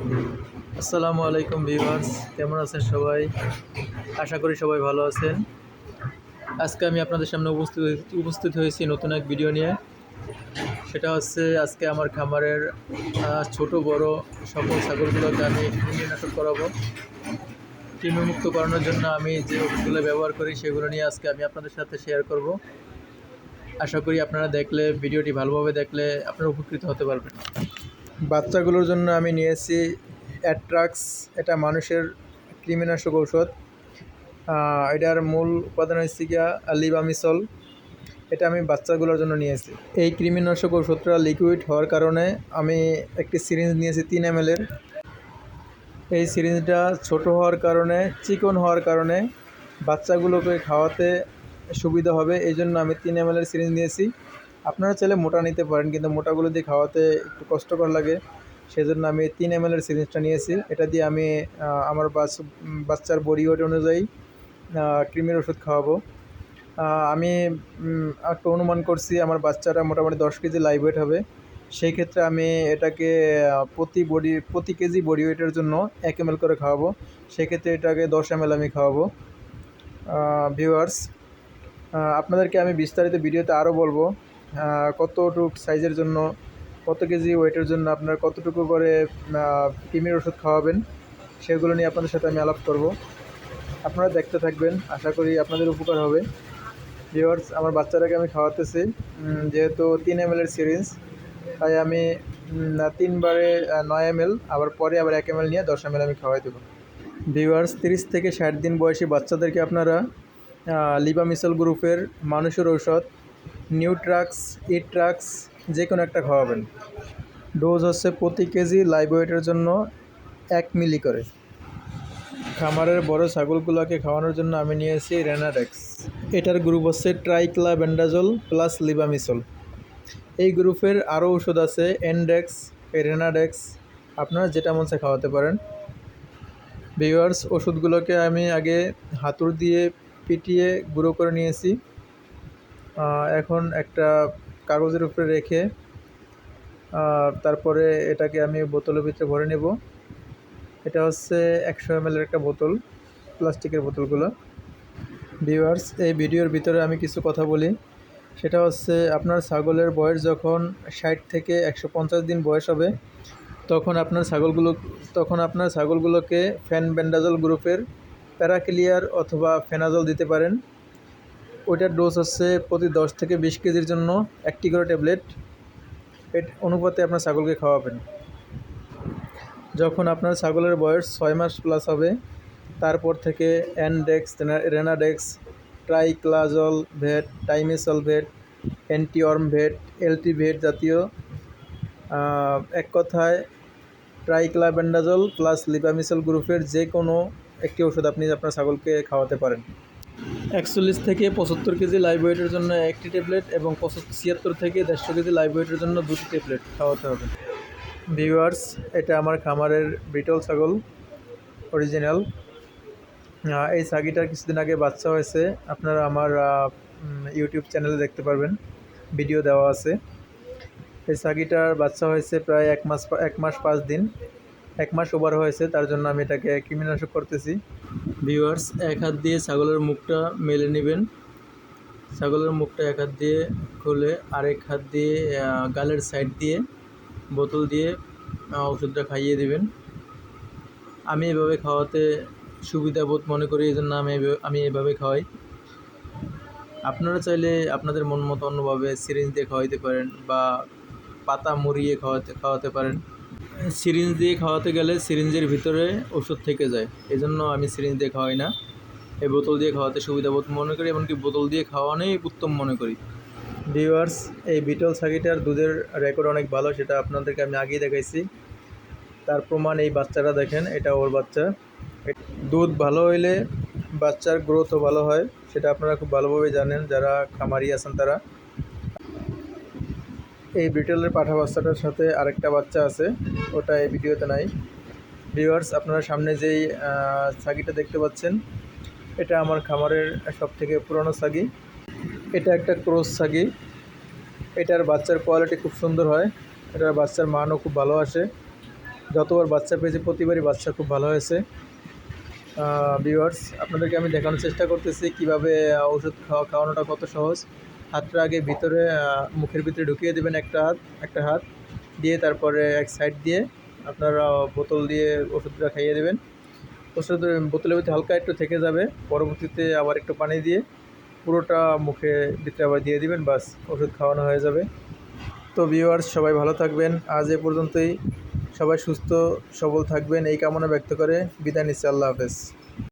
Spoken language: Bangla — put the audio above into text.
আসসালামু আলাইকুম ভিউয়ার্স, কেমন আছেন সবাই? আশা করি সবাই ভালো আছেন। আজকে আমি আপনাদের সামনে উপস্থিত হয়েছি নতুন এক ভিডিও নিয়ে। সেটা হচ্ছে আজকে আমার খামারের ছোট বড় সকল ছাগলগুলোকে আমি কৃমিনাশক করাবো। কৃমিমুক্ত করানোর জন্য আমি যে ওষুধগুলো ব্যবহার করি সেগুলো নিয়ে আজকে আমি আপনাদের সাথে শেয়ার করব। আশা করি আপনারা ভিডিওটি ভালোভাবে দেখলে আপনারা উপকৃত হতে পারবেন। বাচ্চাগুলোর জন্য আমি নিয়েছি অ্যাট্রাক্স, এটা মানুষের কৃমিনাশক ঔষধ। এটার মূল উপাদান হচ্ছে গিয়া লিবামিসল। এটা আমি বাচ্চাগুলোর জন্য নিয়েছি। এই কৃমিনাশক ওষুধটা লিকুইড হওয়ার কারণে আমি একটি সিরিঞ্জ নিয়েছি 3 ml এর। এই সিরিঞ্জটা ছোট হওয়ার কারণে, চিকন হওয়ার কারণে বাচ্চাগুলোকে খাওয়াতে সুবিধা হবে, এই জন্য আমি 3 ml এর সিরিঞ্জ নিয়েছি। আপনারা চাইলে মোটা নিতে পারেন, কিন্তু মোটাগুলো দিয়ে খাওয়াতে একটু কষ্টকর লাগে, সেজন্য আমি 3 ml এর সিরিঞ্জটা নিয়েছি। এটা দিয়ে আমি আমার বাচ্চার বডি ওয়েট অনুযায়ী কৃমির ওষুধ খাওয়াবো। আমি একটা অনুমান করছি আমার বাচ্চাটা মোটামুটি 10 কেজি লাইভ ওয়েট হবে। সেই ক্ষেত্রে আমি এটাকে প্রতি কেজি বডি ওয়েটের জন্য 1 ml করে খাওয়াবো। সেক্ষেত্রে এটাকে 10 ml আমি খাওয়াবো। ভিউয়ার্স, আপনাদেরকে আমি বিস্তারিত ভিডিওতে আরও বলবো কতটুকু সাইজের জন্য, কত কেজি ওয়েটের জন্য আপনার কতটুকু করে কৃমির ওষুধ খাওয়াবেন, সেগুলো নিয়ে আপনাদের সাথে আমি আলাপ করব। আপনারা দেখতে থাকবেন, আশা করি আপনাদের উপকার হবে। ভিউয়ার্স, আমার বাচ্চাটাকে আমি খাওয়াতেছি, যেহেতু 3 ml এর সিরিঞ্জ, তাই আমি 3 বারে 9 ml, আবার 1 ml নিয়ে 10 ml আমি খাওয়াই দেবো। ভিউয়ার্স, 30 থেকে 60 দিন বয়সী বাচ্চাদেরকে আপনারা লিবামিসল গ্রুপের মানুষের ঔষধ নিউট্রাক্স, ইট্রাক্স যে কোনো একটা খাওয়াবেন। ডোজ হচ্ছে প্রতি কেজি লাইভ ওয়েটের জন্য 1 মিলি করে। খামারের বড় ছাগলগুলোকে খাওয়ানোর জন্য আমি নিয়েছি রেনাডেক্স। এটার গ্রুপ হচ্ছে ট্রাইক্লাবেন্ডাজল প্লাস লিবামিসল। এই গ্রুপের আরও ওষুধ আছে, এনডেক্স, রেনাডেক্স, আপনারা যেটা মন চায় খাওয়াতে পারেন। ভিউয়ার্স, ওষুধগুলোকে আমি আগে হাতুড় দিয়ে পিটিয়ে গুঁড়ো করে নিয়েছি। এখন একটা কাগজের উপরে রেখে তারপরে এটাকে আমি বোতলের ভিতরে ভরে নেব। এটা হচ্ছে 100 ml এর একটা বোতল, প্লাস্টিকের বোতলগুলো। ভিউয়ার্স, এই ভিডিওর ভিতরে আমি কিছু কথা বলি। সেটা হচ্ছে আপনার ছাগলের বয়স যখন 60 থেকে 150 দিন বয়স হবে, তখন আপনার ছাগলগুলোকে ফেনবেন্ডাজল গ্রুপের প্যারাক্লিয়ার অথবা ফেনাজল দিতে পারেন। ওইটার ডোজ হচ্ছে প্রতি 10 থেকে 20 কেজির জন্য 1টি করে ট্যাবলেট। এর অনুপাতে আপনার ছাগলকে খাওয়াবেন। যখন আপনার ছাগলের বয়স 6 মাস প্লাস হবে, তারপর থেকে এনডেক্স, রেনাডেক্স, ট্রাইক্লাজল ভেট, টাইমেসল ভেট, অ্যান্টিওয়ার্ম ভেট, এলটি ভেট জাতীয়, এক কথায় ট্রাইক্লাবেন্ডাজল প্লাস লিবামিসল গ্রুপের যে কোনো একটি ওষুধ আপনি আপনার ছাগলকে খাওয়াতে পারেন। 41 থেকে 75 কেজি লাইভ ওয়েটের জন্য 1টি ট্যাবলেট এবং 76 থেকে 150 কেজি লাইভ ওয়েটের জন্য 2টি ট্যাবলেট খাওয়াতে হবে। ভিউয়ার্স, এটা আমার খামারের বিটল ছাগল, অরিজিনাল। এই ছাগিটার কিছুদিন আগে বাচ্চা হয়েছে, আপনারা আমার ইউটিউব চ্যানেলে দেখতে পারবেন, ভিডিও দেওয়া আছে। এই ছাগিটার বাচ্চা হয়েছে প্রায় 1 মাস 5 দিন, 1 মাস ওভার হয়েছে, তার জন্য আমি এটাকে কৃমিনাশক করতেছি। ভিউয়ার্স, এক হাত দিয়ে ছাগলের মুখটা মেলে নেবেন। ছাগলের মুখটা এক হাত দিয়ে খুলে আরেক হাত দিয়ে গালের সাইড দিয়ে বোতল দিয়ে ওষুধটা খাইয়ে দেবেন। আমি এভাবে খাওয়াতে সুবিধা বোধ মনে করি, এই জন্য আমি এভাবে খাওয়াই। আপনারা চাইলে আপনাদের মন মতো অন্যভাবে সিরিঞ্জ দিয়ে খাওয়াইতে পারেন বা পাতা মুড়িয়ে খাওয়াতে পারেন। সিরিঞ্জ দিয়ে খাওয়াতে গেলে সিরিঞ্জের ভিতরে ওষুধ থেকে যায়, এই জন্য আমি সিরিঞ্জ দিয়ে খাওয়াই না। এই বোতল দিয়ে খাওয়াতে সুবিধা বোধ মনে করি, এমনকি বোতল দিয়ে খাওয়ানোই উত্তম মনে করি। ভিউয়ার্স, এই বিটল ছাগিটার দুধের রেকর্ড অনেক ভালো, সেটা আপনাদেরকে আমি আগেই দেখাইছি। তার প্রমাণ এই বাচ্চাটা দেখেন, এটা ওর বাচ্চা। দুধ ভালো হইলে বাচ্চার গ্রোথও ভালো হয়, সেটা আপনারা খুব ভালোভাবে জানেন যারা খামারি আছেন তারা। এই বিটলের পাঠা বাচ্চাটার সাথে আরেকটা বাচ্চা আছে, ওটা এই ভিডিওতে নাই। ভিউয়ার্স, আপনারা সামনে যেই ছাগিটা দেখতে পাচ্ছেন, এটা আমার খামারের সবথেকে পুরনো ছাগি। এটা একটা ক্রস ছাগি। এটার বাচ্চার কোয়ালিটি খুব সুন্দর হয়, এটার বাচ্চার মানও খুব ভালো আসে। যতবার বাচ্চা পেয়েছি প্রতিবারই বাচ্চা খুব ভালো হয়েছে। ভিউয়ার্স, আপনাদেরকে আমি দেখানোর চেষ্টা করতেছি কীভাবে ওষুধ খাওয়ানোটা কত সহজ। হাতটা আগে ভিতরে মুখের ভিতরে ঢুকিয়ে দেবেন একটা হাত দিয়ে, তারপরে এক সাইড দিয়ে আপনারা বোতল দিয়ে ওষুধটা খাইয়ে দেবেন। ওষুধ বোতলের ভিতরে হালকা একটু থেকে যাবে, পরবর্তীতে আবার একটু পানি দিয়ে পুরোটা মুখে ভিতরে আবার দিয়ে দিবেন, বাস ওষুধ খাওয়ানো হয়ে যাবে। তো ভিউয়ার্স, সবাই ভালো থাকবেন। আজ এ পর্যন্তই। সবাই সুস্থ সবল থাকবেন এই কামনা ব্যক্ত করে বিদায় নিচ্ছি। আল্লাহ হাফেজ।